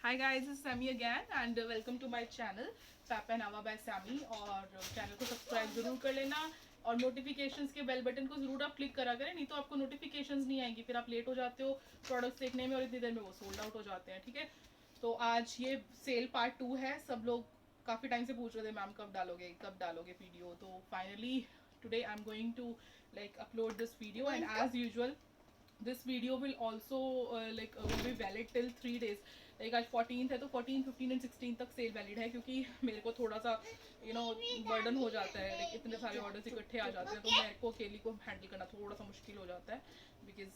Hi guys, is Sammy again and welcome to my channel Pap and Awa by Sammy. और channel को subscribe जरूर कर लेना और नोटिफिकेशंस के बेल बटन को जरूर आप क्लिक करा करें, नहीं तो आपको नोटिफिकेशंस नहीं आएंगी, फिर आप लेट हो जाते हो प्रोडक्ट्स देखने में और इतनी देर में वो सोल्ड आउट हो जाते हैं। ठीक है, तो आज ये सेल पार्ट 2 है। सब लोग काफ़ी टाइम से पूछ रहे थे मैम कब डालोगे वीडियो, तो finally today I am going to like upload this video and as usual this video will also will be valid till 3 days। Like आज 14th है तो 14, 15 एंड 16 तक सेल वैलिड है, क्योंकि मेरे को थोड़ा सा बर्डन हो जाता है। लाइक इतने सारे ऑर्डर्स इकट्ठे आ जाते हैं तो मेरे को अकेली को हैंडल करना थोड़ा सा मुश्किल हो जाता है, because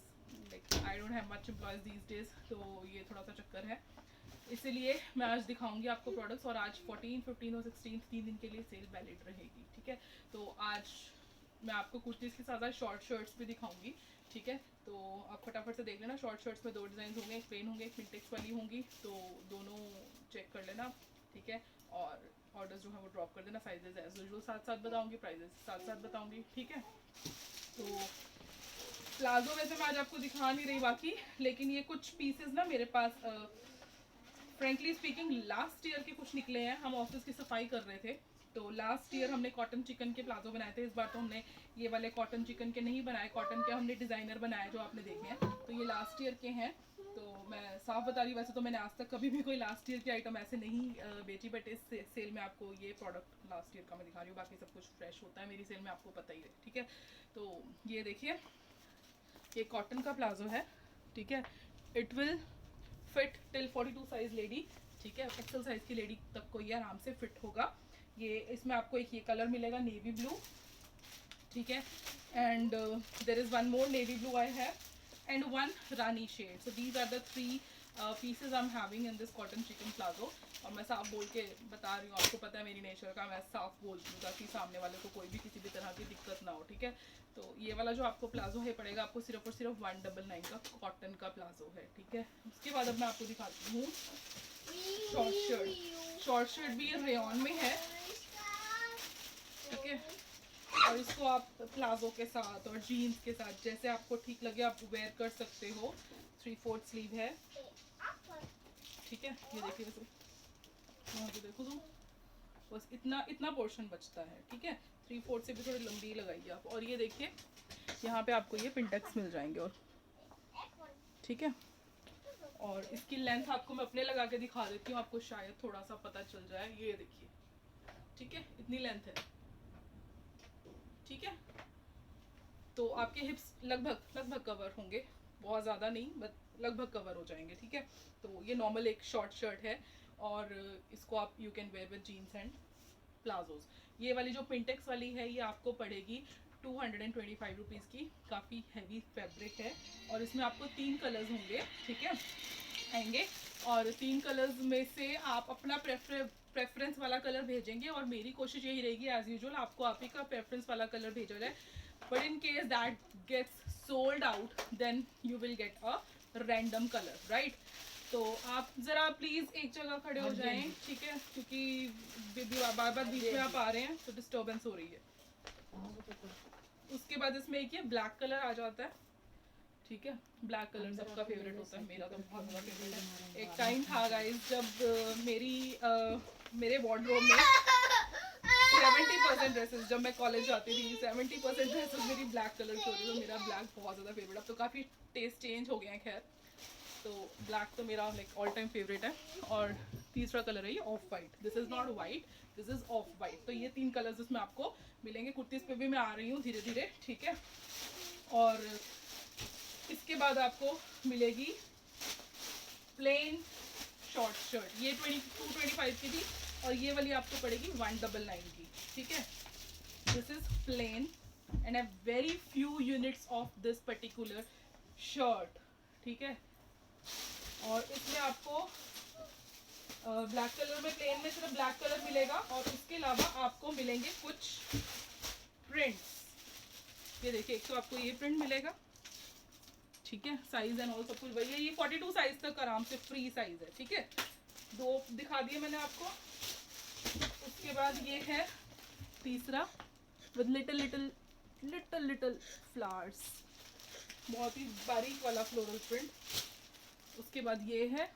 like I don't have much employees these days. तो ये थोड़ा सा चक्कर है, इसीलिए मैं आज दिखाऊंगी आपको प्रोडक्ट्स। और आज 14, 15 और 16 3 दिन के लिए सेल वैलिड रहेगी। ठीक है, तो आज मैं आपको कुर्तीज़ के साथ साथ शॉर्ट शर्ट्स भी दिखाऊंगी। ठीक है, तो आप फटाफट से देख लेना। शॉर्ट शर्ट्स में 2 डिज़ाइन होंगे, एक प्लेन होंगे, एक मिल्टेक्स वाली होंगी, तो दोनों चेक कर लेना। ठीक है, और ऑर्डर्स जो है वो ड्रॉप कर देना। साइजेस एज यूजुअल साथ साथ बताऊंगी, प्राइजेस साथ साथ बताऊंगी। ठीक है, तो प्लाजो वैसे मैं आज आपको दिखा नहीं रही बाकी, लेकिन ये कुछ पीसेस ना मेरे पास फ्रेंकली स्पीकिंग लास्ट ईयर के कुछ निकले हैं। हम ऑफिस की सफाई कर रहे थे, तो लास्ट ईयर हमने कॉटन चिकन के प्लाजो बनाए थे। इस बार तो हमने ये वाले कॉटन चिकन के नहीं बनाए, कॉटन के हमने डिज़ाइनर बनाए जो आपने देखे हैं। तो ये लास्ट ईयर के हैं, तो मैं साफ बता रही हूँ। वैसे तो मैंने आज तक कभी भी कोई लास्ट ईयर की आइटम ऐसे नहीं बेची, बट इस सेल में आपको ये प्रोडक्ट लास्ट ईयर का मैं दिखा रही हूँ। बाकी सब कुछ फ्रेश होता है मेरी सेल में, आपको पता ही है। ठीक है, तो ये देखिए, ये कॉटन का प्लाजो है। ठीक है, it will fit till 42 size lady. ठीक है, एक्सेल साइज की लेडी तक को ये आराम से फिट होगा। ये इसमें आपको एक ये कलर मिलेगा, नेवी ब्लू। ठीक है, and there is one more navy blue I have and one rani shade. So these are the 3 pieces I am having in this cotton chikan palazzo. और मैं साफ बोल के बता रही हूँ, आपको पता है मेरी नेचर का, मैं साफ बोलती हूँ ताकि सामने वाले को कोई भी किसी भी तरह की दिक्कत ना हो। ठीक है, तो ये वाला जो आपको प्लाजो है पड़ेगा आपको सिर्फ और सिर्फ 199 का कॉटन का प्लाजो है। ठीक है, उसके बाद अब मैं आपको दिखाती हूँ शॉर्ट शर्ट। शॉर्ट शर्ट भी ये रेयॉन में है। ठीक है, और इसको आप प्लाजो के साथ और जीन्स के साथ जैसे आपको ठीक लगे आप वेयर कर सकते हो। 3/4 स्लीव है। ठीक है, ये देखिए, वैसे वहाँ पे देखो तो बस इतना इतना पोर्शन बचता है। ठीक है, 3/4 से भी थोड़ी लंबी लगाइए आप। और ये देखिए, यहाँ पे आपको ये पिंटेक्स मिल जाएंगे। और ठीक है, और इसकी लेंथ आपको मैं अपने लगा के दिखा देती हूँ, आपको शायद थोड़ा सा पता चल जाए। ये देखिए, ठीक है, इतनी लेंथ है। ठीक है, तो आपके हिप्स लगभग लगभग कवर होंगे, बहुत ज़्यादा नहीं, बट लगभग कवर हो जाएंगे। ठीक है, तो ये नॉर्मल एक शॉर्ट शर्ट है और इसको आप you can wear with jeans and palazzos. ये वाली जो पिंटेक्स वाली है ये आपको पड़ेगी 225 रुपीज़ की। काफ़ी हैवी फैब्रिक है और इसमें आपको 3 कलर्स होंगे। ठीक है, आएंगे, और 3 कलर्स में से आप अपना प्रेफरेंस वाला कलर भेजेंगे और मेरी कोशिश यही रहेगी एज यूजुअल आपको आप ही का प्रेफरेंस वाला कलर भेजा जाए। But in case that gets sold out then you will get a random colour, right. तो आप ज़रा प्लीज़ एक जगह खड़े हो जाएं। ठीक है, क्योंकि बेबी बार बार बीच में आप आ रहे हैं तो डिस्टर्बेंस हो रही है। उसके बाद इसमें एक ये ब्लैक कलर आ जाता है। ठीक है, ब्लैक कलर सबका फेवरेट होता है, मेरा तो बहुत ज़्यादा फेवरेट है। एक टाइम था गाइस जब मेरे वार्डरोब में 70% ड्रेसेस, जब मैं कॉलेज जाती थी 70% ड्रेसेस मेरी ब्लैक कलर की होती थी। तो मेरा ब्लैक बहुत ज़्यादा फेवरेट। अब तो काफ़ी टेस्ट चेंज हो गए हैं खैर, तो ब्लैक तो मेरा लाइक ऑल टाइम फेवरेट है। और तीसरा कलर है ये of white. This is not white, this is of white. तो ये 3 कलर्स इसमें आपको मिलेंगे। कुर्तीज़ पे भी मैं आ रही हूँ धीरे धीरे। ठीक है, और इसके बाद आपको मिलेगी प्लेन शॉर्ट शर्ट। ये 225 की थी और ये वाली आपको पड़ेगी 199 की। ठीक है, this is plain and I very few units of this particular shirt. ठीक है, और इसमें आपको ब्लैक कलर में, प्लेन में सिर्फ ब्लैक कलर मिलेगा और उसके अलावा आपको मिलेंगे कुछ प्रिंट्स। ये देखिए, एक तो आपको ये प्रिंट मिलेगा। ठीक है, साइज एंड ऑल सब कुछ वही है। ये 42 साइज तक आराम से फ्री साइज है। ठीक है, 2 दिखा दिए मैंने आपको। उसके बाद ये है तीसरा with little little little little flowers, बहुत ही बारीक वाला फ्लोरल प्रिंट। उसके बाद ये है,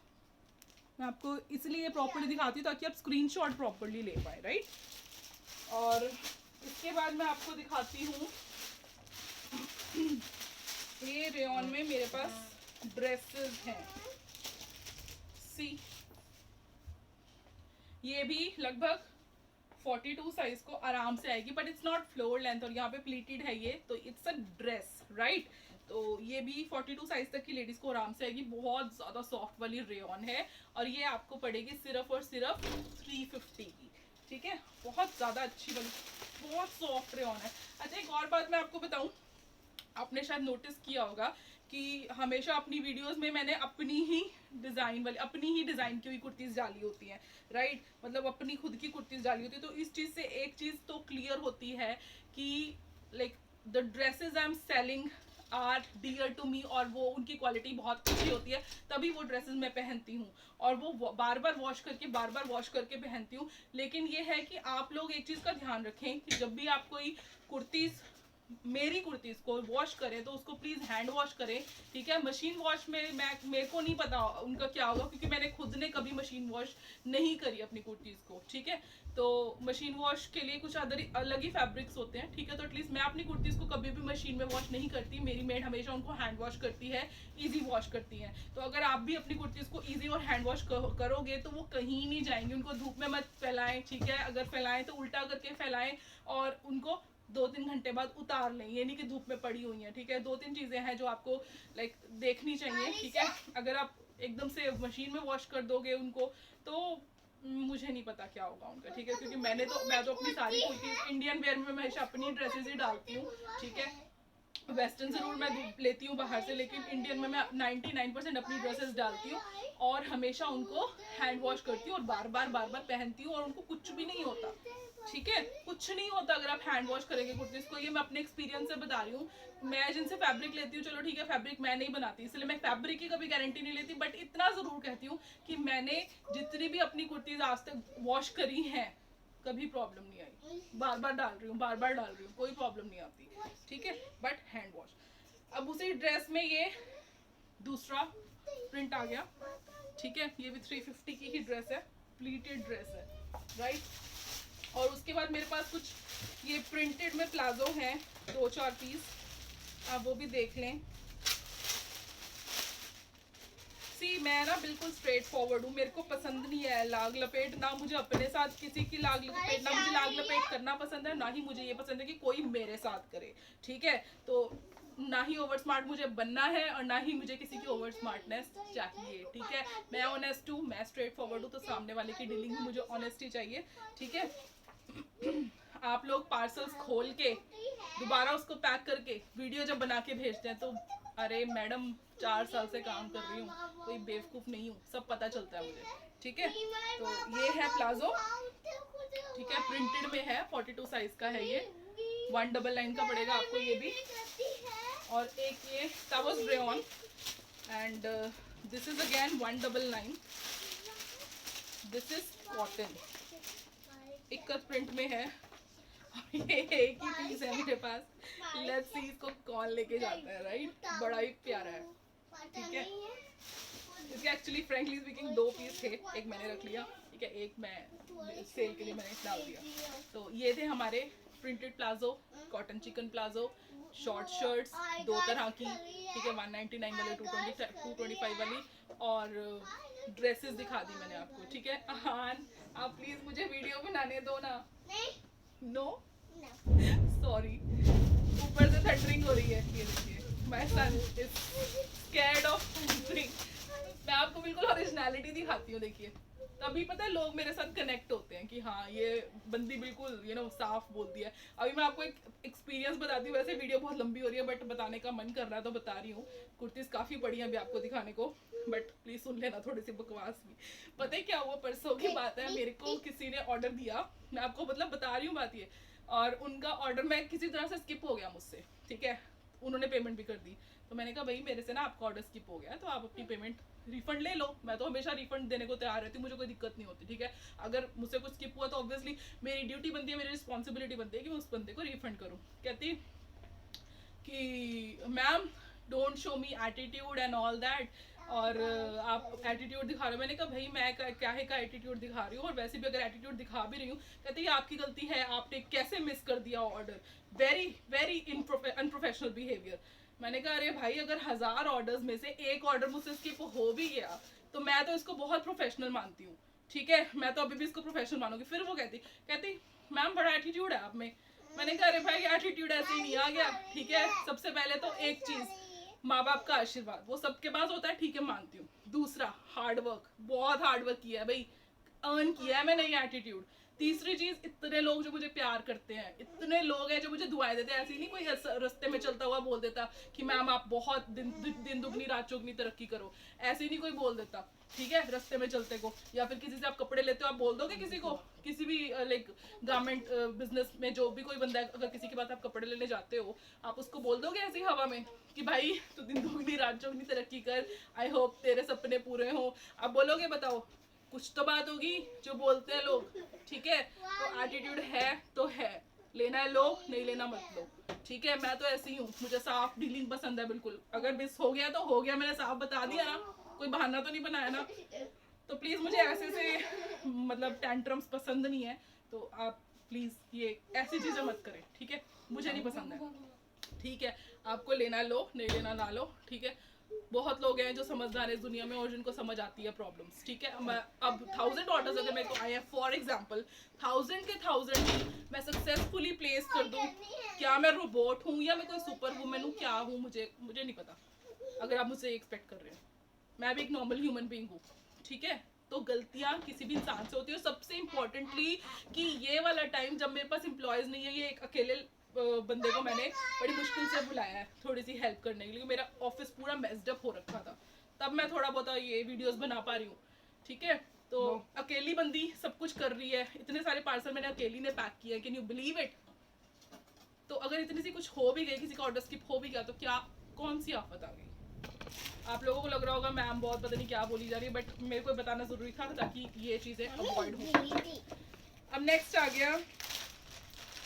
मैं आपको इसलिए प्रॉपर्ली दिखाती हूँ ताकि आप स्क्रीनशॉट प्रॉपर्ली ले पाए, राइट। और इसके बाद मैं आपको दिखाती हूँ, ये रेयॉन में मेरे पास ड्रेसेस हैं। सी, ये भी लगभग 42 साइज को आराम से आएगी, but it's not floor length, और यहाँ पे प्लीटेड है ये, तो इट्स अ ड्रेस, राइट। तो ये भी 42 साइज तक की लेडीज को आराम से आएगी। बहुत ज्यादा सॉफ्ट वाली रेयॉन है, और ये आपको पड़ेगी सिर्फ और सिर्फ 350 की, ठीक है। बहुत ज्यादा अच्छी वाली, बहुत सॉफ्ट रेयॉन है। अच्छा, एक और बात मैं आपको बताऊं, आपने शायद नोटिस किया होगा कि हमेशा अपनी वीडियोस में मैंने अपनी ही डिजाइन की हुई कुर्तीज डाली होती हैं, राइट। मतलब अपनी खुद की कुर्तीज डाली होती है। तो इस चीज से एक चीज तो क्लियर होती है कि like the dresses I am selling are dear to me, और वो उनकी क्वालिटी बहुत अच्छी होती है, तभी वो ड्रेसेस मैं पहनती हूँ, और वो बार बार वॉश करके पहनती हूँ। लेकिन ये है कि आप लोग एक चीज का ध्यान रखें कि जब भी आप कोई कुर्तीज, मेरी कुर्तीज को वॉश करें तो उसको प्लीज हैंड वॉश करें, ठीक है। मशीन वॉश में मेरे को नहीं पता उनका क्या होगा, क्योंकि मैंने खुद ने कभी मशीन वॉश नहीं करी अपनी कुर्तीज को, ठीक है। तो मशीन वॉश के लिए कुछ अलग ही फैब्रिक्स होते हैं, ठीक है। तो एटलीस्ट मैं अपनी कुर्तीज को कभी भी मशीन में वॉश नहीं करती, मेरी मेड हमेशा उनको हैंड वॉश करती है, इजी वॉश करती है। तो अगर आप भी अपनी कुर्तीज को इजी और हैंड वॉश करोगे तो वो कहीं नहीं जाएंगे। उनको धूप में मत फैलाएं, ठीक है। अगर फैलाएं तो उल्टा करके फैलाएं, और उनको 2-3 घंटे बाद उतार लें, ये नहीं कि धूप में पड़ी हुई हैं, ठीक है। 2-3 चीजें हैं जो आपको लाइक देखनी चाहिए, ठीक है। अगर आप एकदम से मशीन में वॉश कर दोगे उनको तो मुझे नहीं पता क्या होगा उनका, ठीक है। क्योंकि मैं तो अपनी सारी कुर्तीज इंडियन वेयर में हमेशा अपनी ड्रेसेस ही डालती हूँ, ठीक है। वेस्टर्न जरूर मैं लेती हूँ बाहर से, लेकिन इंडियन में मैं 99% अपनी ड्रेसेस डालती हूँ, और हमेशा उनको हैंड वॉश करती हूँ, और बार बार पहनती हूँ, और उनको कुछ भी नहीं होता, ठीक है। कुछ नहीं होता अगर आप हैंड वॉश करेंगे कुर्तीज को, ये मैं अपने एक्सपीरियंस से बता रही हूँ। मैं जिनसे फैब्रिक लेती हूँ, चलो ठीक है, फैब्रिक मैं नहीं बनाती, इसलिए मैं फैब्रिक की कभी गारंटी नहीं लेती, बट इतना जरूर कहती हूँ कि मैंने जितनी भी अपनी कुर्तीज आज तक वॉश करी हैं, कभी प्रॉब्लम नहीं आई। बार बार डाल रही हूँ, कोई प्रॉब्लम नहीं आती, ठीक है। But hand wash. अब उसी ड्रेस में ये दूसरा प्रिंट आ गया, ठीक है। ये भी 350 की ही ड्रेस है, प्लीटेड ड्रेस है, राइट। और उसके बाद मेरे पास कुछ ये प्रिंटेड में प्लाजो हैं, 2-4 पीस, आप वो भी देख लें। सी, मैं ना बिल्कुल स्ट्रेट फॉरवर्ड हूँ, मेरे को पसंद नहीं है लाग लपेट, ना मुझे अपने साथ किसी की लाग लपेट, ना मुझे लाग लपेट करना पसंद है, ना ही मुझे ये पसंद है कि कोई मेरे साथ करे, ठीक है। तो ना ही ओवर स्मार्ट मुझे बनना है, और ना ही मुझे किसी की ओवर स्मार्टनेस चाहिए, ठीक है। मैं ऑनेस्ट हूँ, मैं स्ट्रेट फॉरवर्ड हूँ, तो सामने वाले की डीलिंग में मुझे ऑनेस्टी चाहिए, ठीक है। आप लोग पार्सल्स खोल के दोबारा उसको पैक करके वीडियो जब बना के भेजते हैं, तो अरे मैडम 4 साल से काम कर रही हूँ, कोई बेवकूफ नहीं हूँ, सब पता चलता है मुझे, ठीक है। तो ये है प्लाजो, ठीक है, प्रिंटेड में है, 42 साइज का है ये, 199 का पड़ेगा आपको ये भी। और एक ये टॉवस rayon, and this is again 199, this is cotton, ikat print में है, ये एक ही पीस है मेरे पास। लेट्स सी इसको कौन लेके जाता है, राइट। बड़ा ही प्यारा है, ठीक है। इसके एक्चुअली फ्रेंकली स्पीकिंग 2 पीस थे, एक मैंने रख लिया, ठीक है, एक मैं सेल के लिए मैंने डाल दिया। तो ये थे हमारे printed palazzo, cotton chikan palazzo, short shirts 2 तरह की, ठीक है, 199 वाले, 225 वाली, और ड्रेसेस दिखा दी मैंने आपको, ठीक है। अहान, आप प्लीज मुझे वीडियो बनाने दो ना। नो, सॉरी, ऊपर से थंडरिंग हो रही है, ये देखिए, my son is scared of thundering. मैं आपको बिल्कुल ओरिजिनलिटी दिखाती हूँ, देखिए, तभी पता है लोग मेरे साथ कनेक्ट होते हैं कि हाँ ये बंदी बिल्कुल साफ बोलती है। अभी मैं आपको एक एक्सपीरियंस बताती हूँ, वैसे वीडियो बहुत लंबी हो रही है, बट बताने का मन कर रहा है तो बता रही हूँ। कुर्तीज काफी पड़ी है अभी आपको दिखाने को, बट प्लीज सुन लेना, थोड़ी सी बकवास भी। पता है क्या हुआ, परसों की बात है, मेरे को किसी ने ऑर्डर दिया, मैं आपको मतलब बता रही हूँ बात ये, और उनका ऑर्डर मैं किसी तरह से स्किप हो गया मुझसे, ठीक है। उन्होंने पेमेंट भी कर दी, तो मैंने कहा भाई मेरे से ना आपका ऑर्डर स्किप हो गया, तो आप अपनी पेमेंट रिफंड ले लो। मैं तो हमेशा रिफंड देने को तैयार रहती हूँ, मुझे कोई दिक्कत नहीं होती, ठीक है। अगर मुझसे कुछ स्किप हुआ तो ऑब्वियसली मेरी ड्यूटी बनती है, मेरी रिस्पॉन्सिबिलिटी बनती है कि मैं उस बंदे को रिफंड करूँ। कहती कि ma'am don't show me attitude and all that, और आप एटीट्यूड दिखा रहे हो। मैंने कहा भाई मैं क्या है का एटीट्यूड दिखा रही हूँ, और वैसे भी अगर एटीट्यूड दिखा भी रही हूँ, कहते ये आपकी गलती है, आपने कैसे मिस कर दिया order, very very unprofessional behaviour. मैंने कहा अरे भाई अगर 1000 ऑर्डर्स में से एक ऑर्डर मुझसे स्किप हो भी गया तो मैं तो इसको बहुत प्रोफेशनल मानती हूँ, ठीक है, मैं तो अभी भी इसको प्रोफेशनल मानूंगी। फिर वो कहती मैम बड़ा एटीट्यूड है आप में। मैंने कहा अरे भाई एटीट्यूड ऐसे ही नहीं आ गया, ठीक है। सबसे पहले तो एक चीज, माँ बाप का आशीर्वाद वो सबके पास होता है, ठीक है मानती हूँ। दूसरा हार्ड वर्क, बहुत हार्ड वर्क किया है भाई, अर्न किया है मैंने ये एटीट्यूड। तीसरी चीज, इतने लोग जो मुझे प्यार करते हैं, इतने लोग हैं जो मुझे दुआएं देते हैं। ऐसे ही नहीं कोई रास्ते में चलता हुआ बोल देता कि मैम आप बहुत दिन दुगनी रात चौगनी तरक्की करो, ऐसे ही नहीं कोई बोल देता, ठीक है, रास्ते में चलते को। या फिर किसी से आप कपड़े लेते हो, आप बोल दोगे किसी को, किसी भी लाइक गारमेंट बिजनेस में जो भी कोई बंदा है, अगर किसी के पास आप कपड़े लेने जाते हो, आप उसको बोल दोगे ऐसी हवा में कि भाई तू दिन दुगनी रात चौगनी तरक्की कर, आई होप तेरे सपने पूरे हो, आप बोलोगे? बताओ, कुछ तो बात होगी जो बोलते हैं लोग, ठीक है। तो एटीट्यूड है तो है, लेना है लो, नहीं लेना मत लो, ठीक है। मैं तो ऐसी हूँ, मुझे साफ डीलिंग पसंद है बिल्कुल। अगर मिस हो गया तो हो गया, मैंने साफ बता दिया ना, कोई बहाना तो नहीं बनाया ना। तो प्लीज मुझे ऐसे से मतलब टैंट्रम्स पसंद नहीं है, तो आप प्लीज ये ऐसी चीजें मत करें, ठीक है, मुझे नहीं पसंद है, ठीक है। आपको लेना लो, नहीं लेना ना लो, ठीक है। बहुत लोग हैं जो समझदार है इस दुनिया में और जिनको समझ आती है प्रॉब्लम्स, ठीक है। अब 1000 ऑर्डर्स अगर मेरे को आए हैं, फॉर एग्जांपल 1000 के 1000 मैं सक्सेसफुली प्लेस कर दूं, क्या मैं रोबोट हूँ या मैं कोई सुपर वुमेन हूँ, क्या हूँ, मुझे नहीं पता। अगर आप मुझसे एक्सपेक्ट कर रहे हैं, मैं भी एक नॉर्मल ह्यूमन बीइंग हूँ, ठीक है। तो गलतियां किसी भी इंसान से होती है। सबसे इम्पोर्टेंटली कि ये वाला टाइम जब मेरे पास एम्प्लॉयज नहीं है, ये एक अकेले बंदे को मैंने बड़ी मुश्किल से बुलाया है थोड़ी सी हेल्प करने के लिए, मेरा ऑफिस पूरा मेस्ड अप हो रखा था, तब मैं थोड़ा बहुत ये वीडियोस बना पा रही हूँ, ठीक है। तो अकेली बंदी सब कुछ कर रही है, इतने सारे पार्सल मैंने अकेली ने पैक किए, कैन यू बिलीव इट। तो अगर इतनी सी कुछ हो भी गई, किसी का ऑर्डर स्किप हो भी गया, तो क्या कौन सी आफत आ गई। आप लोगों को लग रहा होगा मैम बहुत पता नहीं क्या बोली जा रही है, बट मेरे को बताना जरूरी था ताकि ये चीजें अवॉइड हो। अब नेक्स्ट आ गया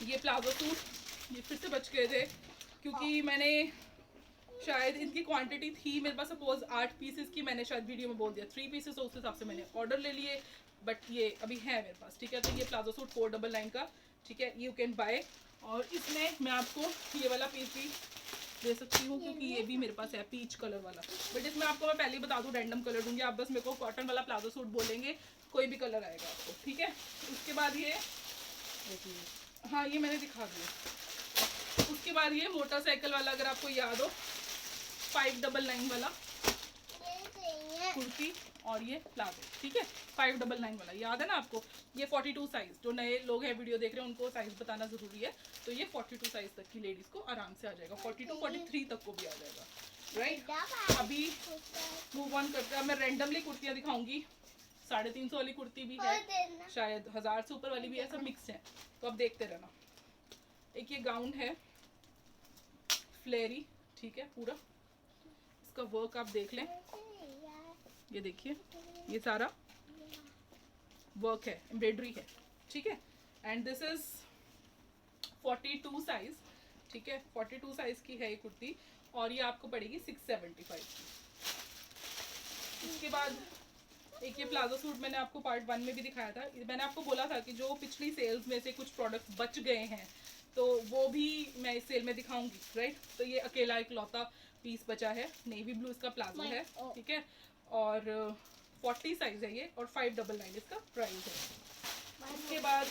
ये प्लाजो सूट। ये फिर से बच गए थे क्योंकि मैंने शायद इनकी क्वांटिटी थी मेरे पास सपोज 8 पीसेस की, मैंने शायद वीडियो में बोल दिया 3 पीसेस, तो उस हिसाब से मैंने ऑर्डर ले लिए, बट ये अभी है मेरे पास, ठीक है। तो ये प्लाजो सूट 499 का, ठीक है, यू कैन बाय। और इसमें मैं आपको ये वाला पीस भी दे सकती हूँ क्योंकि ये भी मेरे पास है पीच कलर वाला, बट इसमें आपको मैं पहले ही बता दूँ रैंडम कलर दूंगी, आप बस मेरे को कॉटन वाला प्लाजो सूट बोलेंगे, कोई भी कलर आएगा आपको, ठीक है। उसके बाद ये, हाँ ये मैंने दिखा दिया। उसके बाद ये मोटरसाइकिल वाला, अगर आपको याद हो, 599 वाला कुर्ती और ये प्लाजो, ठीक है, 599 वाला याद है ना आपको। ये 42 साइज, जो नए लोग हैं वीडियो देख रहे हैं उनको साइज बताना जरूरी है। तो ये 42 साइज तक की लेडीज को आराम से आ जाएगा, 42 43 तक को भी आ जाएगा, राइट। अभी मूव ऑन करते हैं, मैं रेंडमली कुर्तियां दिखाऊंगी। 350 वाली कुर्ती भी है, शायद 1000 से ऊपर वाली भी है, सब मिक्स है, तो अब देखते रहना। एक ये गाउन है फ्लेरी, ठीक है, पूरा इसका वर्क आप देख लें, ये देखिए, ये सारा वर्क है, एम्ब्रॉयडरी है, ठीक है। एंड दिस इज 42 साइज, ठीक है, 42 साइज की है ये कुर्ती, और ये आपको पड़ेगी 675 की। इसके बाद एक ये प्लाजो सूट मैंने आपको पार्ट 1 में भी दिखाया था, मैंने आपको बोला था कि जो पिछली सेल्स में से कुछ प्रोडक्ट्स बच गए हैं तो वो भी मैं इस सेल में दिखाऊंगी, राइट। तो ये अकेला इकलौता पीस बचा है, नेवी ब्लू इसका प्लाजो है, ठीक है, और 40 साइज है ये, और 599 इसका प्राइस है। उसके बाद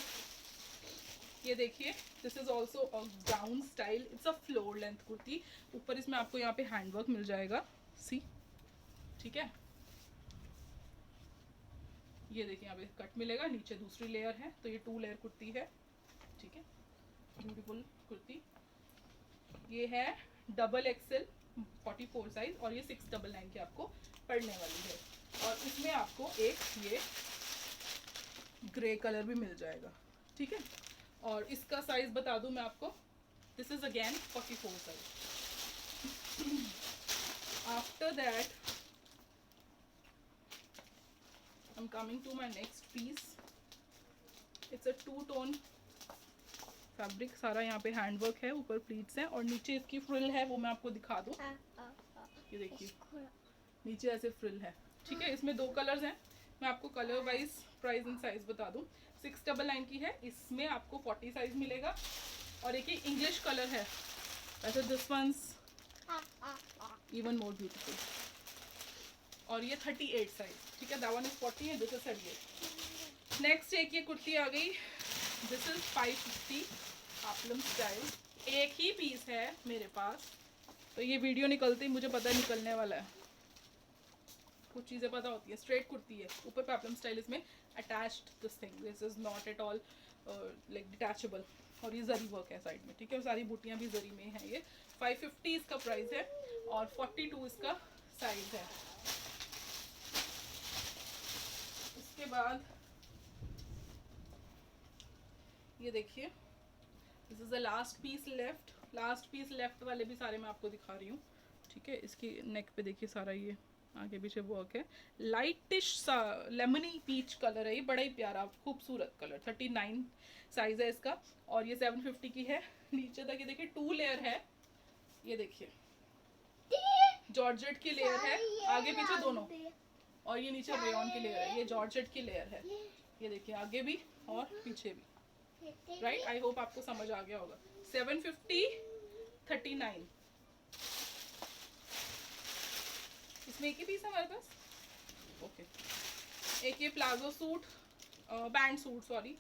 ये देखिए, this is also a gown style, it's a floor length kurti, ऊपर इसमें आपको यहाँ पे हैंडवर्क मिल जाएगा, सी, ठीक है। ये देखिए यहाँ पे कट मिलेगा, नीचे दूसरी लेयर है, तो ये 2 लेयर कुर्ती है, ठीक है, ब्यूटीफुल कुर्ती। ये है XXL 44 साइज, और ये 699 की आपको पड़ने वाली है, और इसमें आपको एक ये ग्रे कलर भी मिल जाएगा, ठीक है। और इसका साइज बता दूं मैं आपको, this is again 44 size. After that I am coming to my next piece, it's a 2-टोन फैब्रिक, सारा यहाँ पे हैंडवर्क है, ऊपर प्लीट्स हैं, और नीचे इसकी फ्रिल है, वो मैं आपको दिखा दूं, ये देखिए, नीचे ऐसे फ्रिल है, ठीक है। इसमें 2 कलर्स हैं, मैं आपको colour wise price and size बता दूं। 699 की है, इसमें आपको 40 साइज मिलेगा। और एक ये इंग्लिश कलर है, वैसे this ones even more beautiful. और ये 38 साइज, ठीक है। That one is 40 and this is 38। Next एक ये कुर्ती आ गई, दिस इज 550 पेप्लम स्टाइल। एक ही पीस है मेरे पास, तो ये वीडियो निकलते ही मुझे पता है निकलने वाला है, कुछ चीज़ें पता होती है। स्ट्रेट कुर्ती है, ऊपर पेप्लम स्टाइल, इसमें attached this thing, this is not at all like detachable. और ये जरी वर्क है साइड में, ठीक है। और सारी बूटियाँ भी जरी में हैं। ये 550 इसका प्राइस है और 42 इसका साइज है। उसके बाद ये देखिए, this is the last piece left. Last piece left वाले भी सारे मैं आपको दिखा रही हूँ, ठीक है। इसकी नेक पे देखिए सारा ये आगे पीछे वर्क है। लाइटिश सा लेमनी पीच कलर है, ये बड़ा ही प्यारा खूबसूरत कलर। 39 साइज है इसका और ये 750 की है। नीचे तक ये देखिए 2 लेयर है, ये देखिए जॉर्जेट की लेयर है आगे पीछे दोनों, और ये नीचे रेयॉन की लेयर है, ये जॉर्जेट की लेयर है। ये देखिए आगे भी और पीछे भी, राइट। आई होप आपको समझ आ गया होगा। 750 39, इसमें एक ही पीस है हमारे पास, ओके। एक ये palazzo suit, pant suit sorry,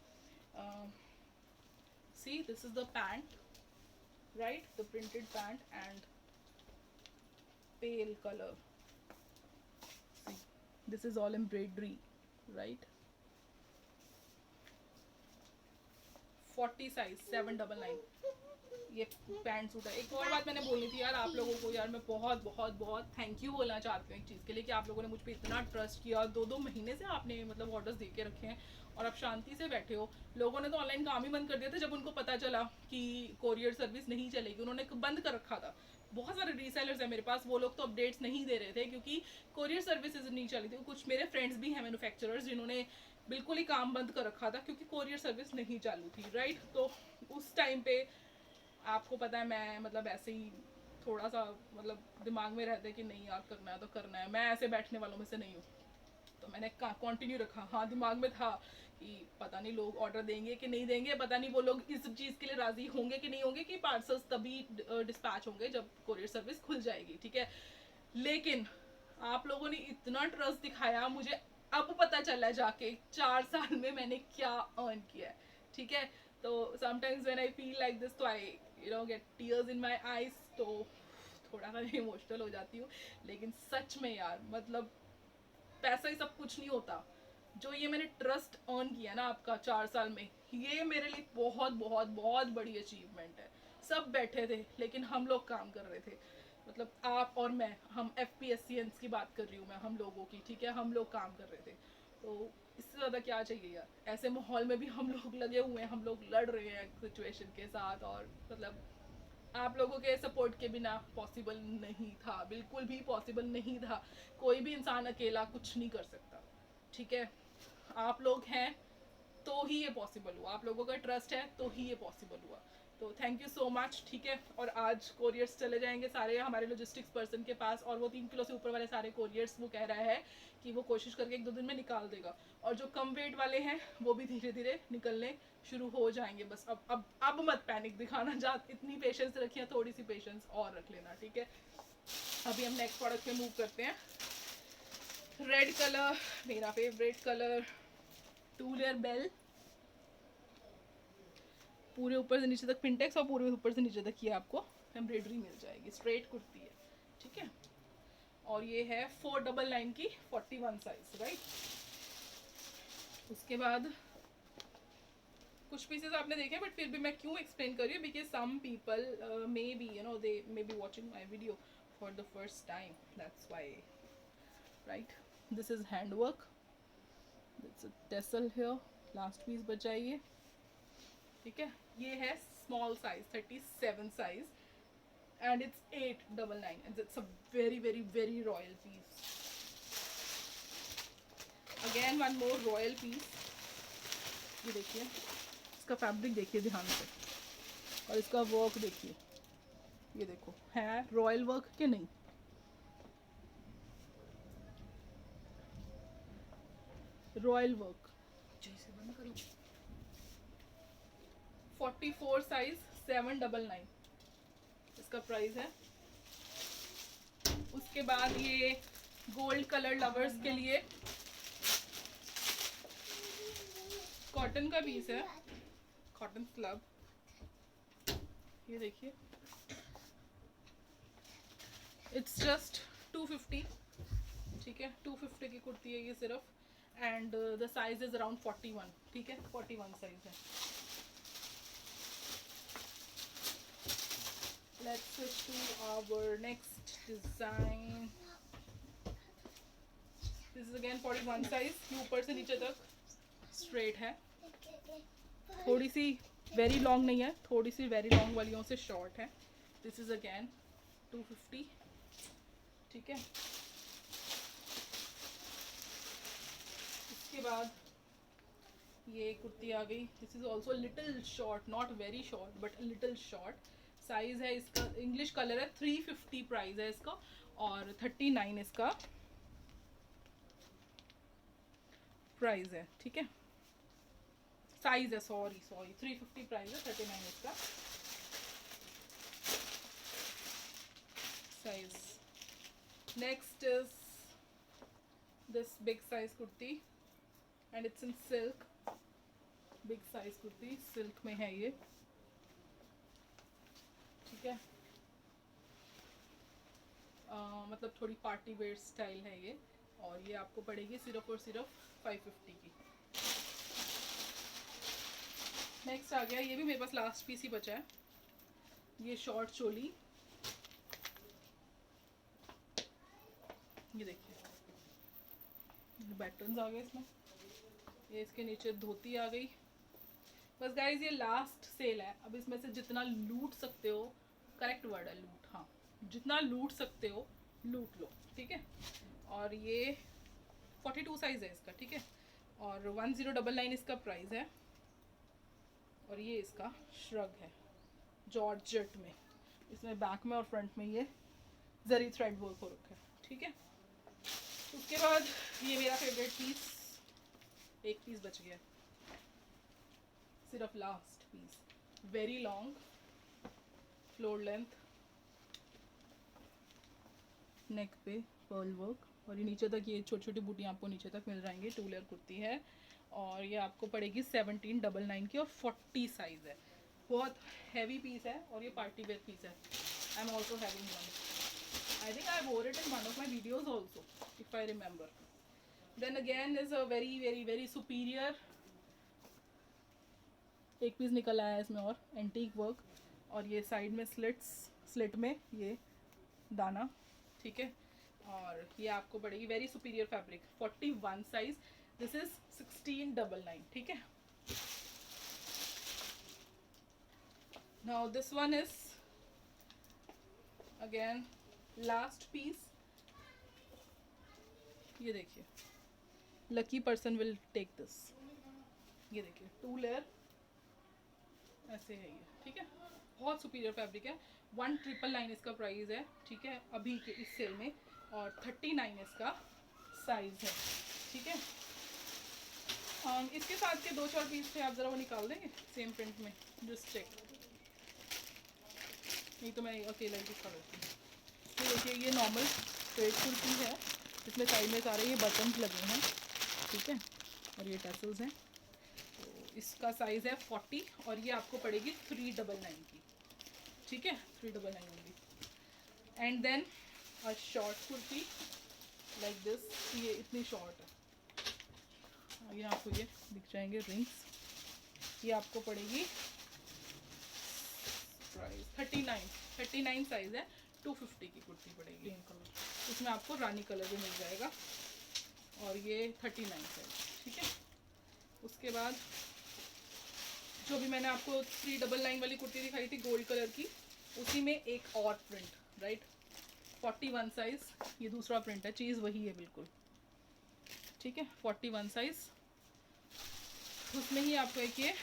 see this is the pant, right, the printed pant and pale colour, see this is all embroidery, right. 40 size 799, ये पैंट सूट है। एक और बात मैंने बोलनी थी यार आप लोगों को, यार मैं बहुत बहुत बहुत थैंक यू बोलना चाहती हूँ एक चीज़ के लिए, कि आप लोगों ने मुझ पर इतना ट्रस्ट किया। 2-2 महीने से आपने मतलब ऑर्डर्स दे के रखे हैं और आप शांति से बैठे हो। लोगों ने तो ऑनलाइन काम ही बंद कर दिया था जब उनको पता चला कि कोरियर सर्विस नहीं चलेगी, उन्होंने बंद कर रखा था। बहुत सारे रीसेलर्स हैं मेरे पास, वो लोग तो अपडेट्स नहीं दे रहे थे क्योंकि कोरियर सर्विसेज नहीं चली थी। कुछ मेरे फ्रेंड्स भी हैं मैन्युफैक्चरर्स जिन्होंने बिल्कुल ही काम बंद कर रखा था क्योंकि कोरियर सर्विस नहीं चालू थी, राइट। तो उस टाइम पे आपको पता है मैं मतलब ऐसे ही थोड़ा सा मतलब दिमाग में रहता है कि नहीं यार करना है तो करना है, मैं ऐसे बैठने वालों में से नहीं हूँ, तो मैंने कंटिन्यू रखा। हाँ दिमाग में था कि पता नहीं लोग ऑर्डर देंगे कि नहीं देंगे, पता नहीं वो लोग इस चीज़ के लिए राजी होंगे कि नहीं होंगे कि पार्सल्स तभी डिस्पैच होंगे जब कोरियर सर्विस खुल जाएगी, ठीक है। लेकिन आप लोगों ने इतना ट्रस्ट दिखाया, मुझे अब पता चला जाके 4 साल में मैंने क्या अर्न किया है, ठीक है। तो sometimes when I feel like this, तो I get tears in my eyes, तो थोड़ा सा इमोशनल हो जाती हूँ। लेकिन सच में यार मतलब पैसा ही सब कुछ नहीं होता। जो ये मैंने ट्रस्ट अर्न किया ना आपका 4 साल में, ये मेरे लिए बहुत बहुत बहुत बड़ी अचीवमेंट है। सब बैठे थे लेकिन हम लोग काम कर रहे थे, मतलब आप और मैं, हम FPSCNs की बात कर रही हूँ मैं, हम लोगों की, ठीक है। हम लोग काम कर रहे थे, तो इससे ज़्यादा क्या चाहिए यार। ऐसे माहौल में भी हम लोग लगे हुए हैं, हम लोग लड़ रहे हैं सिचुएशन के साथ, और मतलब आप लोगों के सपोर्ट के बिना पॉसिबल नहीं था, बिल्कुल भी पॉसिबल नहीं था। कोई भी इंसान अकेला कुछ नहीं कर सकता, ठीक है। आप लोग हैं तो ही ये पॉसिबल हुआ, आप लोगों का ट्रस्ट है तो ही ये पॉसिबल हुआ। तो थैंक यू सो मच, ठीक है। और आज कोरियर्स चले जाएंगे सारे हमारे लॉजिस्टिक्स पर्सन के पास, और वो 3 किलो से ऊपर वाले सारे कोरियर्स वो कह रहा है कि वो कोशिश करके 1-2 दिन में निकाल देगा। और जो कम वेट वाले हैं वो भी धीरे धीरे निकलने शुरू हो जाएंगे। बस अब मत पैनिक दिखाना, जा इतनी पेशेंस रखिए, थोड़ी सी पेशेंस और रख लेना, ठीक है। अभी हम नेक्स्ट प्रोडक्ट पे मूव करते हैं। रेड कलर, मेरा फेवरेट कलर, 2 लेयर बेल, पूरे ऊपर से नीचे तक पिंटेक्स और पूरे ऊपर से नीचे तक ये आपको एम्ब्रॉयडरी मिल जाएगी। स्ट्रेट कुर्ती है, ठीक है। और ये है 499 की 41 साइज, राइट। उसके बाद कुछ पीसेस आपने देखे बट फिर भी मैं क्यों एक्सप्लेन कर रही हूँ, because some people may be they may be watching my video for the first time, that's why, right. This is hand work, it's a tassel here, last piece बचा ये, ठीक है। ये है small size 37 size and it's 899 and it's a very very very royal piece. Again one more royal piece, ये देखिए इसका fabric देखिए ध्यान से, और इसका वर्क देखिए, ये देखो है रॉयल वर्क के नहीं, रॉयल वर्क, 44 साइज 799 इसका प्राइस है। उसके बाद ये गोल्ड कलर लवर्स के लिए कॉटन का पीस है, कॉटन स्लब, ये देखिए इट्स जस्ट 250, ठीक है 250 की कुर्ती है ये सिर्फ, and the size is around 41, ठीक है 41 साइज है। Let's switch to our next design. This is again 41 size, ये ऊपर से नीचे तक स्ट्रेट है, थोड़ी सी वेरी लॉन्ग नहीं है, थोड़ी सी वेरी लॉन्ग वालियों से शॉर्ट है। दिस इज अगेन 250, ठीक है। इसके बाद ये कुर्ती आ गई, this is also little short, not very short but little short. Size है इसका, इंग्लिश कलर है, 350 प्राइस है इसका, और 39 इसका प्राइस है, ठीक है साइज है, सॉरी 350 प्राइस है, 39 इसका size. Next is this big size kurti and it's in silk, big size kurti silk में है ये, ठीक है मतलब थोड़ी पार्टी वेयर स्टाइल है ये, और ये आपको पड़ेगी सिर्फ और सिर्फ 550 की। नेक्स्ट आ गया, ये भी मेरे पास लास्ट पीस ही बचा है, ये शॉर्ट चोली, ये देखिए पैटर्न्स आ गए इसमें, ये इसके नीचे धोती आ गई। बस गाइज ये लास्ट सेल है, अब इसमें से जितना लूट सकते हो, करेक्ट वर्ड है लूट, हाँ जितना लूट सकते हो लूट लो, ठीक है। और ये 42 साइज है इसका, ठीक है, और 1099 इसका प्राइस है, और ये इसका श्रग है जॉर्जेट में, इसमें बैक में और फ्रंट में ये जरी थ्रेड वर्क हो रखा है, ठीक है। उसके बाद ये मेरा फेवरेट पीस, एक पीस बच गया सिर्फ last piece, very long floor length, neck पे पर्ल वर्क, और ये नीचे तक ये छोटी छोटी बूटियाँ आपको नीचे तक मिल जाएंगी। 2 लेयर कुर्ती है, और ये आपको पड़ेगी 1799 की, और 40 साइज है, बहुत हैवी पीस है, और ये पार्टी वेयर पीस है। I am also having one, I think I wore it in one of my videos also if I remember. Then again is a very very very superior, एक piece निकल आया है इसमें और antique work, और ये side में slit में ये दाना, ठीक है, और ये आपको पड़ेगी very superior fabric, 41 size, this is 1699, ठीक है। Now this one is again last piece, ये देखिए lucky person will take this, ये देखिए 2 लेयर ऐसे है ये, ठीक है, बहुत सुपीरियर फैब्रिक है। 1999 इसका प्राइस है, ठीक है अभी के इस सेल में, और 39 इसका साइज है, ठीक है। इसके साथ के 2-4 पीस थे, आप ज़रा वो निकाल देंगे सेम प्रिंट में, जस्ट चेक, नहीं तो मैं अकेला ही दिखा देती हूँ। ये देखिए ये नॉर्मल स्ट्रेट कुर्ती है, इसमें साइड में सारे ये बटन्स लगे हैं, ठीक है, और ये टैसल्स हैं, इसका साइज़ है 40, और ये आपको पड़ेगी 399 की, ठीक है 399 only. And then a short kurti like this, ये इतनी शॉर्ट है, ये आपको ये दिख जाएंगे रिंग्स, ये आपको पड़ेगी प्राइस 39 साइज है, 250 की कुर्ती पड़ेगी, इसमें आपको रानी कलर भी मिल जाएगा, और ये 39 साइज, ठीक है। उसके बाद जो भी मैंने आपको 399 वाली कुर्ती दिखाई थी गोल्ड कलर की, उसी में एक और प्रिंट, राइट 41 साइज, ये दूसरा प्रिंट है, चीज़ वही है बिल्कुल, ठीक है 41 साइज, उसमें ही आपको एक ये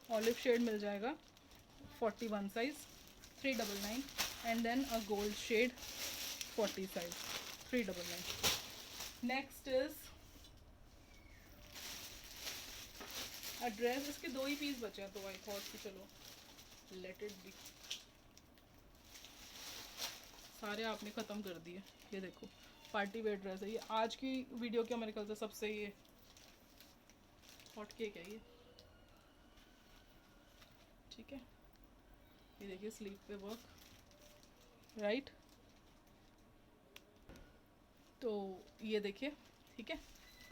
ऑलिव शेड मिल जाएगा, 41 size 399, and then a gold shade 40 size 399। Next is dress इसके 2 ही पीस बचे हैं, तो आई थॉट कि चलो लेट इट बी। सारे आपने ख़त्म कर दिए। ये देखो पार्टी वेयर ड्रेस है ये, आज की वीडियो के मेरे ख्याल से सबसे ये हॉट केक है ये। ठीक है, ये देखिए स्लीव पे वर्क, राइट। तो ये देखिए, ठीक है,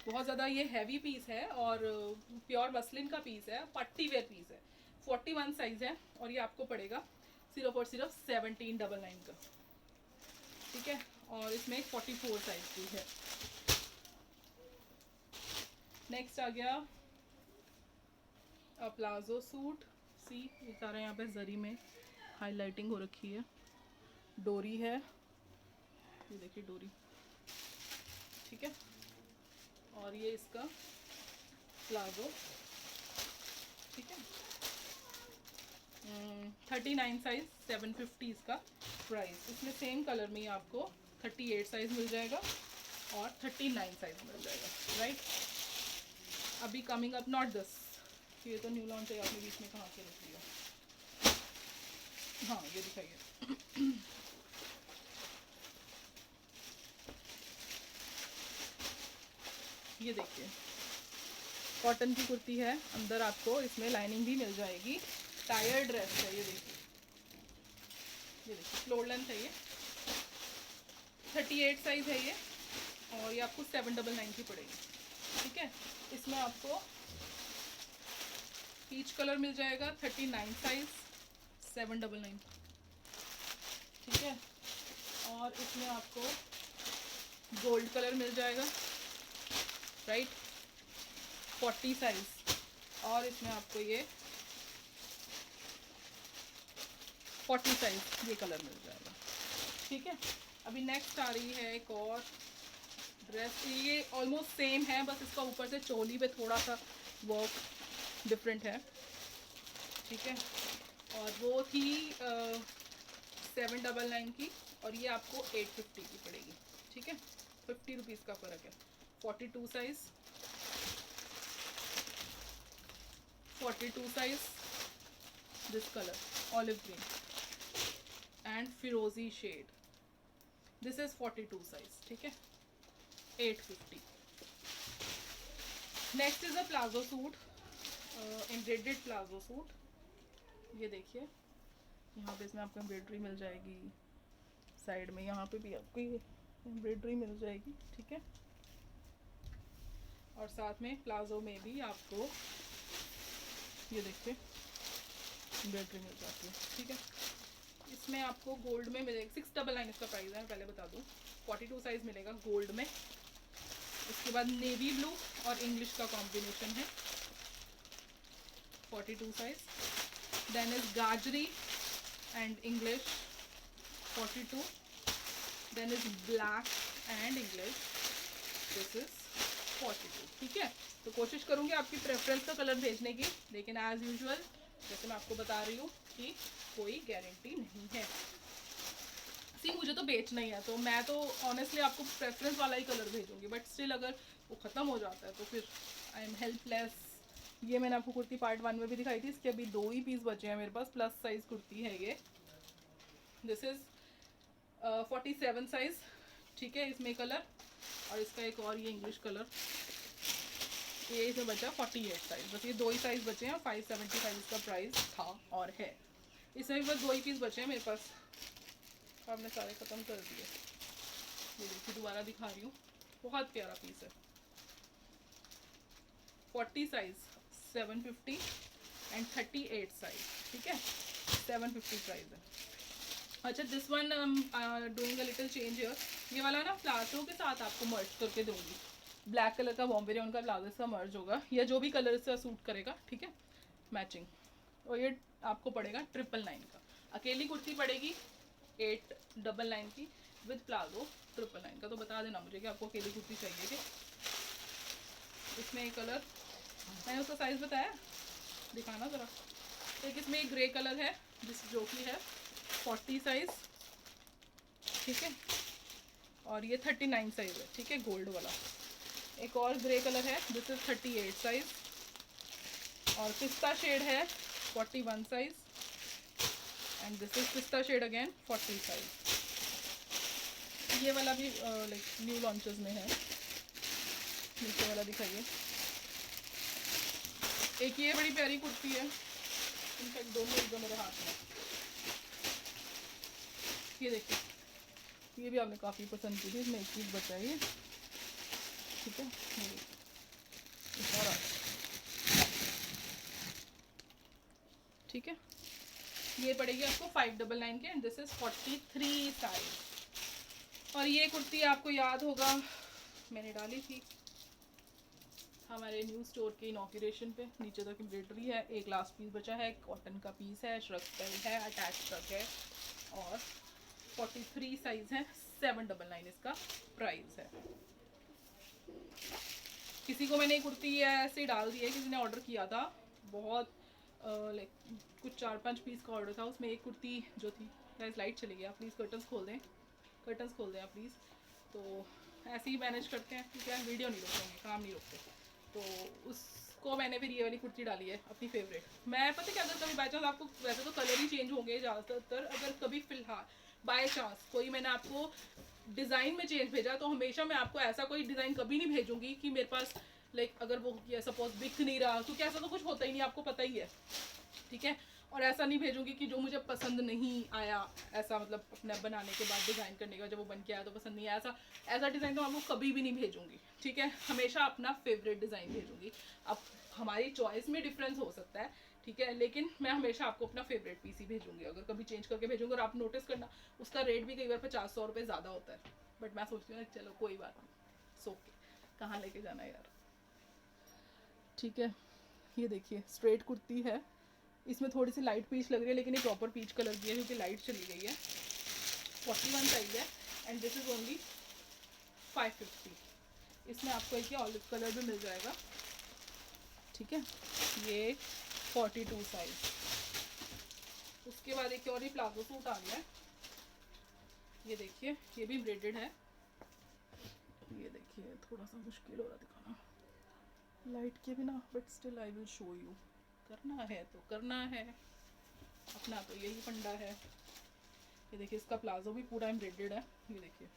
बहुत ज़्यादा ये हैवी पीस है और प्योर मसलिन का पीस है, पार्टी वेयर पीस है। 41 साइज़ है और ये आपको पड़ेगा सिर्फ और सिर्फ 1799 का। ठीक है, और इसमें 44 साइज की है। नेक्स्ट आ गया प्लाजो सूट। सी ये सारा यहाँ पे जरी में हाईलाइटिंग हो रखी है, डोरी है, ये देखिए डोरी। ठीक है, और ये इसका प्लाजो। ठीक है, 39 साइज 750 इसका प्राइस। इसमें सेम कलर में ही आपको 38 साइज मिल जाएगा और 39 साइज मिल जाएगा, राइट। अभी कमिंग अप नॉट दिस, ये तो न्यू लॉन्च है, आपने बीच में कहाँ से रख लिया। हाँ ये दिखाइए। ये देखिए कॉटन की कुर्ती है, अंदर आपको इसमें लाइनिंग भी मिल जाएगी। टायर ड्रेस है, ये देखिए, ये देखिए फ्लोर लेंथ है ये, 38 साइज है ये और ये आपको 799 की पड़ेगी। ठीक है, इसमें आपको पीच कलर मिल जाएगा, 39 साइज 799। ठीक है, और इसमें आपको गोल्ड कलर मिल जाएगा, राइट, 40 साइज, और इसमें आपको ये 40 साइज ये कलर मिल जाएगा। ठीक है, अभी नेक्स्ट आ रही है एक और ड्रेस, ये ऑलमोस्ट सेम है, बस इसका ऊपर से चोली पे थोड़ा सा वर्क डिफरेंट है। ठीक है, और वो थी 799 की और ये आपको 850 की पड़ेगी। ठीक है, 50 रुपीज़ का फ़र्क है। 42 size, 42 size, this colour olive green and फिरोजी शेड, दिस इज 42 साइज। ठीक है, 850। Next is a palazzo suit, embroidered palazzo suit. ये देखिए यहाँ पे इसमें आपको एम्ब्रॉयडरी मिल जाएगी, साइड में यहाँ पे भी आपको ये एम्ब्रॉयडरी मिल जाएगी। ठीक है, और साथ में प्लाजो में भी आपको ये देखिए एम्ब्रॉयडरी मिल जाती है। ठीक है, इसमें आपको गोल्ड में मिलेगा, 699 इसका प्राइस है, मैं पहले बता दूँ। 42 साइज मिलेगा गोल्ड में, उसके बाद नेवी ब्लू और इंग्लिश का कॉम्बिनेशन है, 42 साइज। देन इज गाजरी and English 42, then is black and English, this is 42। ठीक है, तो कोशिश करूँगी आपकी प्रेफरेंस का कलर भेजने की, लेकिन एज यूजुअल जैसे मैं आपको बता रही हूँ कि कोई गारंटी नहीं है। सी मुझे तो बेचना ही है, तो मैं तो ऑनेस्टली आपको प्रेफरेंस वाला ही कलर भेजूंगी, बट स्टिल अगर वो ख़त्म हो जाता है तो फिर आई एम हेल्पलेस। ये मैंने आपको कुर्ती पार्ट 1 में भी दिखाई थी, इसके अभी 2 ही पीस बचे हैं मेरे पास। प्लस साइज कुर्ती है ये, दिस इज 47 साइज। ठीक है, इसमें कलर, और इसका एक और ये इंग्लिश कलर, ये इसमें बचा 48 साइज। बस ये 2 ही साइज बचे हैं, 575 इसका प्राइस था और है। इसमें बस 2 ही पीस बचे हैं मेरे पास, आपने सारे ख़त्म कर दिए। ये देखिए दोबारा दिखा रही हूँ, बहुत प्यारा पीस है, 40 साइज 750 एंड 38 साइज। ठीक है, 750 प्राइस है। अच्छा, this one doing a little change here, ये वाला ना प्लाजो के साथ आपको मर्ज करके दूंगी। ब्लैक कलर का बॉम्बे रेयन का प्लाजो इसका मर्ज होगा, या जो भी कलर इसका सूट करेगा। ठीक है, मैचिंग, और ये आपको पड़ेगा 999 का। अकेली कुर्ती पड़ेगी 899 की, विद प्लाजो 999 का। तो बता देना मुझे कि आपको अकेली कुर्ती चाहिए कि इसमें एक कलर, मैंने उसका साइज़ बताया, दिखाना ज़रा। एक इसमें एक ग्रे कलर है जो कि है 40 साइज। ठीक है, और ये 39 साइज है। ठीक है, गोल्ड वाला। एक और ग्रे कलर है, दिस इज 38 साइज। और पिस्ता शेड है 41 साइज एंड दिस इज पिस्ता शेड अगेन 40 साइज। ये वाला भी लाइक न्यू लॉन्चेस में है। नीचे वाला दिखाइए। एक ये बड़ी प्यारी कुर्ती है, इनफैक्ट दोनों जो मेरे हाथ में, ये देखिए, ये भी आपने काफ़ी पसंद की थी। इसमें एक चीज़ बचा है ये, ठीक है। और ठीक है, ये पड़ेगी आपको 599 के एंड दिस इज 43 साइज। और ये कुर्ती आपको याद होगा मैंने डाली थी हमारे न्यू स्टोर के इनॉग्रेशन पे। नीचे तक एम्ब्रॉयडरी है, एक लास्ट पीस बचा है, कॉटन का पीस है, श्रग स्टाइल है, अटैच श्रग है और 43 साइज है, 799 इसका प्राइस है। किसी को मैंने कुर्ती ऐसे डाल दी है, किसी ने ऑर्डर किया था, बहुत लाइक कुछ 4-5 पीस का ऑर्डर था, उसमें एक कुर्ती जो थी, गाइस लाइट चली गया, प्लीज़ कर्टन्स खोल दें, कर्टन्स खोल दें आप प्लीज़। तो ऐसे ही मैनेज करते हैं क्योंकि यार वीडियो नहीं रोकेंगे, काम नहीं रोकते। तो उसको मैंने फिर ये वाली कुर्ती डाली है अपनी फेवरेट। मैं पता क्या, अगर कभी बाई चांस आपको, वैसे तो कलर ही चेंज होंगे ज़्यादातर, अगर कभी फ़िलहाल बाय चांस कोई मैंने आपको डिज़ाइन में चेंज भेजा तो हमेशा मैं आपको ऐसा कोई डिज़ाइन कभी नहीं भेजूंगी कि मेरे पास लाइक अगर वो सपोज बिक नहीं रहा, क्योंकि ऐसा तो कुछ होता ही नहीं, आपको पता ही है, ठीक है। और ऐसा नहीं भेजूंगी कि जो मुझे पसंद नहीं आया, ऐसा मतलब अपने बनाने के बाद डिज़ाइन करने के बाद जब वो बन के आया तो पसंद नहीं आया, ऐसा डिज़ाइन तो आपको कभी भी नहीं भेजूंगी, ठीक है। हमेशा अपना फेवरेट डिज़ाइन भेजूंगी। अब हमारी चॉइस में डिफरेंस हो सकता है, ठीक है, लेकिन मैं हमेशा आपको अपना फेवरेट पीस ही भेजूंगी। अगर कभी चेंज करके भेजूंगी और आप नोटिस करना उसका रेट भी कई बार 50-100 रुपये ज़्यादा होता है, बट मैं सोचती हूँ चलो कोई बात नहीं, सो के कहाँ लेके जाना है यार, ठीक है। ये देखिए स्ट्रेट कुर्ती है, इसमें थोड़ी सी लाइट पीच लग रही है लेकिन ये प्रॉपर पीच कलर की है क्योंकि लाइट चली गई है। 41 साइज है एंड दिस इज ओनली 550। इसमें आपको एक ऑलिव कलर भी मिल जाएगा, ठीक है। ये 42 साइज। उसके बाद एक और ही प्लाजो सूट आ गया है, ये देखिए, ये भी ब्रेडेड है। ये देखिए थोड़ा सा मुश्किल हो रहा दिखाना लाइट के बिना, but still I will show you. करना है तो करना है, अपना तो यही फंडा है। ये देखिए इसका प्लाजो भी पूरा एम्ब्रॉयडर्ड है, ये देखिए,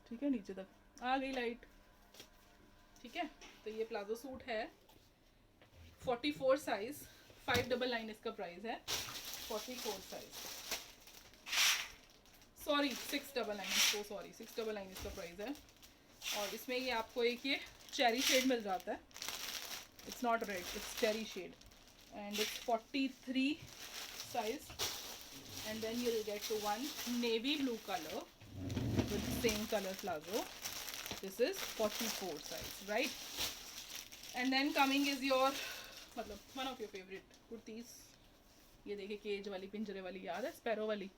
ठीक है, नीचे तक आ गई लाइट, ठीक है। तो ये प्लाजो सूट है 44 साइज, 599 इसका प्राइस है। 44 साइज, सॉरी 699, सो सॉरी 699 इसका प्राइस है। और इसमें ये आपको एक ये चेरी शेड मिल जाता है, it's not red, it's cherry shade and it's 43 size and then you will get two one navy blue colour with same color plazo. This is 44 size, right? And then coming is your मतलब one of your favorite kurtis. ये देखिए cage वाली, पिंजरे वाली, याद है sparrow वाली,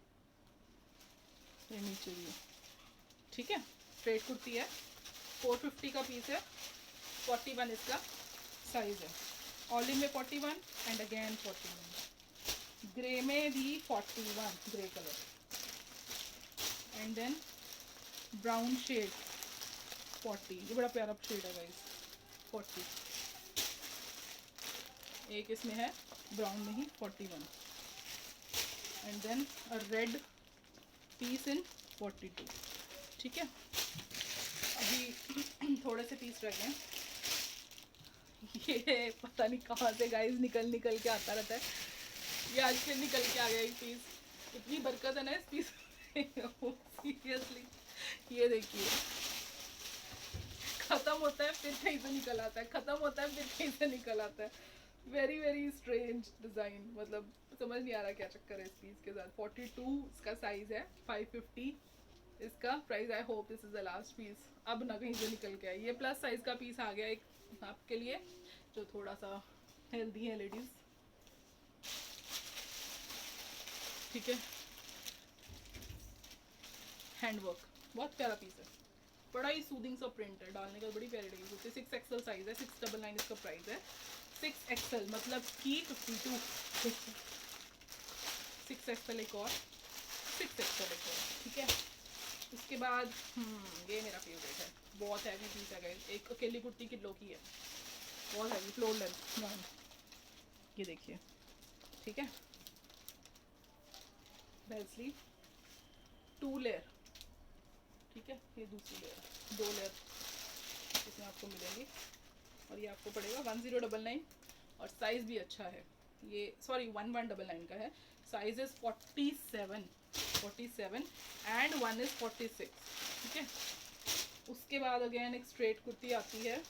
ये नीचे भी, ठीक है। स्ट्रेट कुर्ती है, 450 का पीस है, 41 इसका साइज है। ऑल इन में 41 एंड अगेन 41, ग्रे में भी 41 grey colour and then brown shade 40, ये बड़ा प्यारा शेड है गाइस, 40। एक इसमें है ब्राउन में ही 41 and then a red piece in 42, ठीक है। अभी थोड़े से पीस रह गए, ये पता नहीं कहाँ से गाइस निकल के आता रहता है, ये आज फिर निकल के आ गया एक पीस। इतनी बरकत है ना इस पीस में सीरियसली। ये देखिए खत्म होता है फिर कहीं से निकल आता है, खत्म होता है फिर कहीं से निकल आता है। वेरी वेरी स्ट्रेंज डिज़ाइन, मतलब समझ नहीं आ रहा क्या चक्कर है इस पीस के साथ। 42 इसका साइज है, 550 इसका price. I hope this is the last piece, अब ना कहीं से निकल के आए। ये प्लस साइज का पीस आ गया एक आपके लिए जो थोड़ा सा हेल्दी है लेडीज, ठीक है। हैंडवर्क, बहुत प्यारा पीस है, बड़ा ही सूदिंग सा प्रिंट है, डालने का बड़ी प्यारी लगी। 6 XL साइज है, 699 इसका प्राइस है। 6 XL मतलब कि 52, 6 XL एक और, 6 XL एक और, ठीक है। उसके बाद ये मेरा फेवरेट है, बहुत हैवी पीस है गाइस, एक अकेली कुर्ती किलो की है, बहुत हैवी फ्लोर लेंथ। ये देखिए, ठीक है, बेल स्लीव 2 लेयर, ठीक है, ये दूसरी लेयर 2 लेयर इसमें आपको मिलेंगी। और ये आपको पड़ेगा 1099 और साइज़ भी अच्छा है। ये सॉरी 1199 का है। साइज इज़ 47 एंड 1 इज़ 46, ठीक है। उसके बाद अगेन एक स्ट्रेट कुर्ती आती है।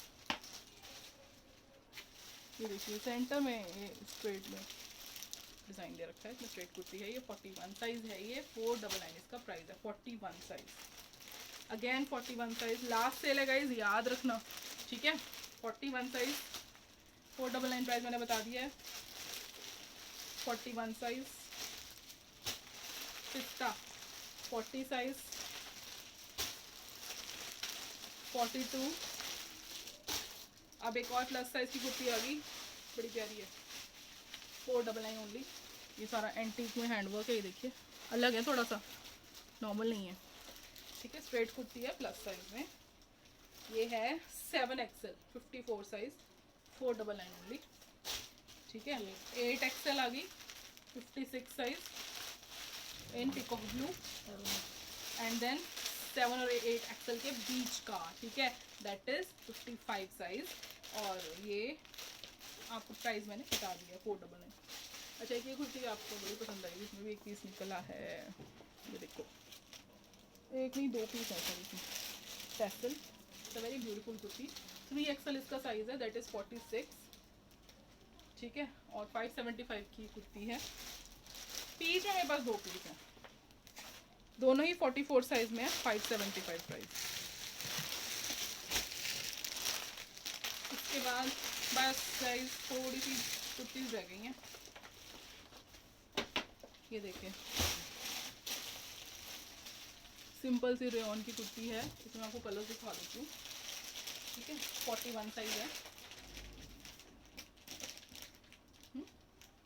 ये देखिए सेंटर में ये स्ट्रेट में डिज़ाइन दे रखा है, इसमें स्ट्रेट कुर्ती है। ये 41 साइज़ है, ये 499 इसका प्राइस है। 41 size, again 41 size, last sale है गाइज, याद रखना, ठीक है। 41 साइज़ 499 प्राइस मैंने बता दिया है। 41 साइज़ पिस्ता 40 साइज़ 42। अब एक और प्लस साइज़ की कुर्ती आ गई, बड़ी प्यारी है, 499 ओनली। ये सारा एंटीक में हैंडवर्क है, ये देखिए अलग है थोड़ा सा, नॉर्मल नहीं है, ठीक है। स्ट्रेट कुर्ती है प्लस साइज में। ये है 7XL 54 साइज 499 ओनली, ठीक है। 8XL आ गई 56 size in peacock blue and then 7 और 8XL के बीच का, ठीक है, दैट इज 55 साइज। और ये आपको प्राइस मैंने बता दिया 499। अच्छा, एक ये कुर्ती आपको बड़ी पसंद आएगी, इसमें भी एक पीस निकला है, ये देखो, एक नहीं 2 पीस है सर इसमें। Tassel, it's a very beautiful kurti. 3XL इसका साइज़ है, दैट इज़ 46, ठीक है। और 575 की कुर्ती है। पीस में मेरे पास 2 पीस हैं, दोनों ही 44 साइज़ में है, 575 प्राइस। उसके बाद बस साइज थोड़ी सी कुर्तीज़ रह गई हैं। ये देखिए सिंपल सी रेयॉन की कुर्ती है, इसमें आपको कलर दिखा देती हूँ, ठीक है। 41 साइज है,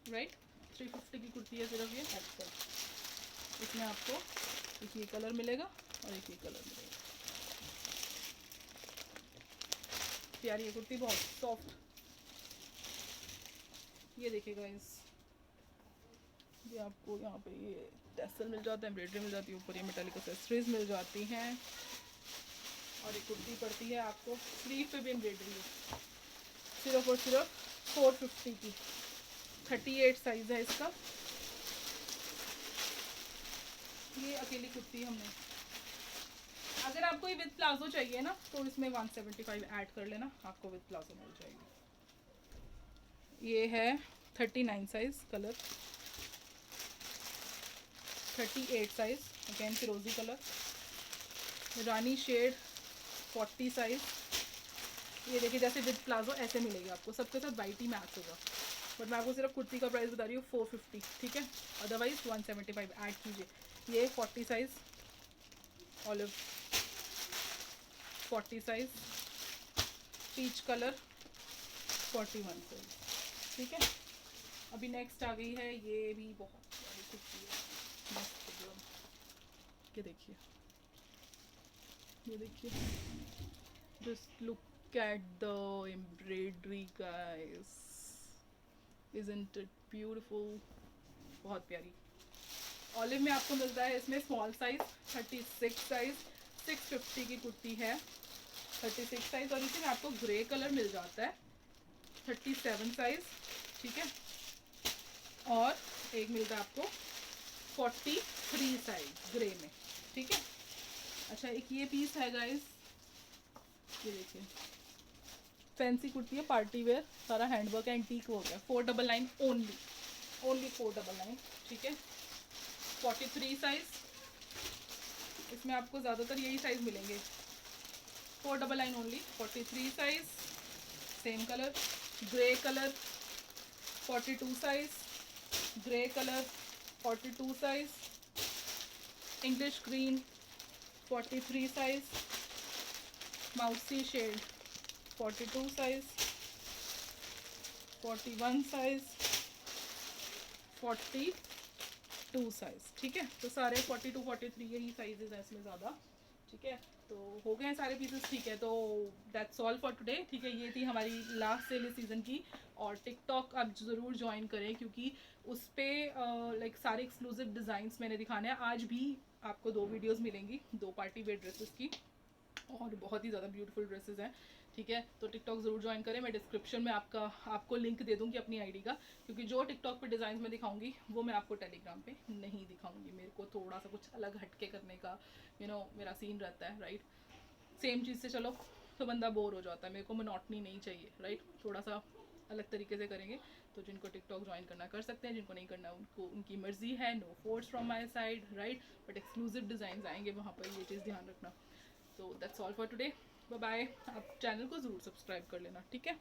राइट। 350 की कुर्ती है सिर्फ ये एक्सल। इसमें आपको एक ये कलर मिलेगा और एक ये कलर मिलेगा। प्यारी है कुर्ती, बहुत सॉफ्ट। ये देखिएगा ये आपको यहाँ पे ये टैसल मिल जाता है, एम्ब्रॉयडरी मिल जाती है, ऊपर ये मेटालिक एक्सेसरीज मिल जाती हैं। और ये कुर्ती पड़ती है आपको, स्लीव पे भी एम्ब्रॉयडरी है, सिर्फ और सिर्फ 450 की। 38 साइज है इसका। ये अकेली कुर्ती हमने, अगर आपको ये विद प्लाजो चाहिए ना तो इसमें 175 ऐड कर लेना, आपको विद प्लाजो मिल जाएगी। ये है 39 साइज कलर, 38 साइज अगेन फिरोजी कलर, रानी शेड 40 साइज। ये देखिए जैसे विद प्लाजो ऐसे मिलेगी आपको, सबके साथ वाइट ही मैच होगा, बट मैं आपको सिर्फ कुर्ती का प्राइस बता रही हूँ 450, ठीक है। अदरवाइज 175 ऐड कीजिए। ये 40 size olive 40 size, peach colour 41 size, ठीक है। अभी नेक्स्ट आ गई है, ये भी बहुत प्यारी कुर्ती है, मस्त एकदम। ये देखिए, ये देखिए, just look at the embroidery guys, isn't it beautiful, बहुत प्यारी। ऑलिव में आपको मिलता है इसमें स्मॉल साइज 36 साइज, 650 की कुर्ती है, 36 साइज। और इसी में आपको ग्रे कलर मिल जाता है 37 साइज, ठीक है। और एक मिलता है आपको 43 साइज ग्रे में, ठीक है। अच्छा, एक ये पीस है गाइस, ये देखिए फैंसी कुर्ती है, पार्टी वेयर, सारा हैंडवर्क एंटीक हो गया, 499 ओनली, ओनली 499, ठीक है। 43 साइज, इसमें आपको ज़्यादातर यही साइज मिलेंगे, 499 only. 43 size, same colour, grey colour 42 size, grey colour 42 size, English green 43 size, mousy shade 42 size, 41 size, 42 size, ठीक है। तो सारे 42 43 यही साइजेस हैं इसमें ज़्यादा, ठीक है। तो हो गए हैं सारे पीसेस, ठीक है। तो दैट्स ऑल फॉर टुडे, ठीक है। ये थी हमारी लास्ट सेल इस सीज़न की। और टिकटॉक आप ज़रूर ज्वाइन करें, क्योंकि उस पर लाइक सारे एक्सक्लूसिव डिज़ाइंस मैंने दिखाने हैं। आज भी आपको 2 वीडियोस मिलेंगी, 2 पार्टी वेयर ड्रेसेस की, और बहुत ही ज़्यादा ब्यूटीफुल ड्रेसेस हैं, ठीक है। तो टिकटॉक ज़रूर ज्वाइन करें। मैं डिस्क्रिप्शन में आपको लिंक दे दूँगी अपनी आईडी का, क्योंकि जो टिकटॉक पे डिज़ाइन में दिखाऊंगी वो मैं आपको टेलीग्राम पे नहीं दिखाऊंगी। मेरे को थोड़ा सा कुछ अलग हटके करने का मेरा सीन रहता है, राइट। सेम चीज़ से चलो तो बंदा बोर हो जाता है, मेरे को मोनोटनी नहीं चाहिए, राइट। थोड़ा सा अलग तरीके से करेंगे। तो जिनको टिकटॉक ज्वाइन करना कर सकते हैं, जिनको नहीं करना उनको उनकी मर्जी है, no force from my side, right. But exclusive design आएंगे वहाँ पर, ये चीज़ ध्यान रखना। तो that's all for today, bye bye. आप चैनल को ज़रूर सब्सक्राइब कर लेना, ठीक है।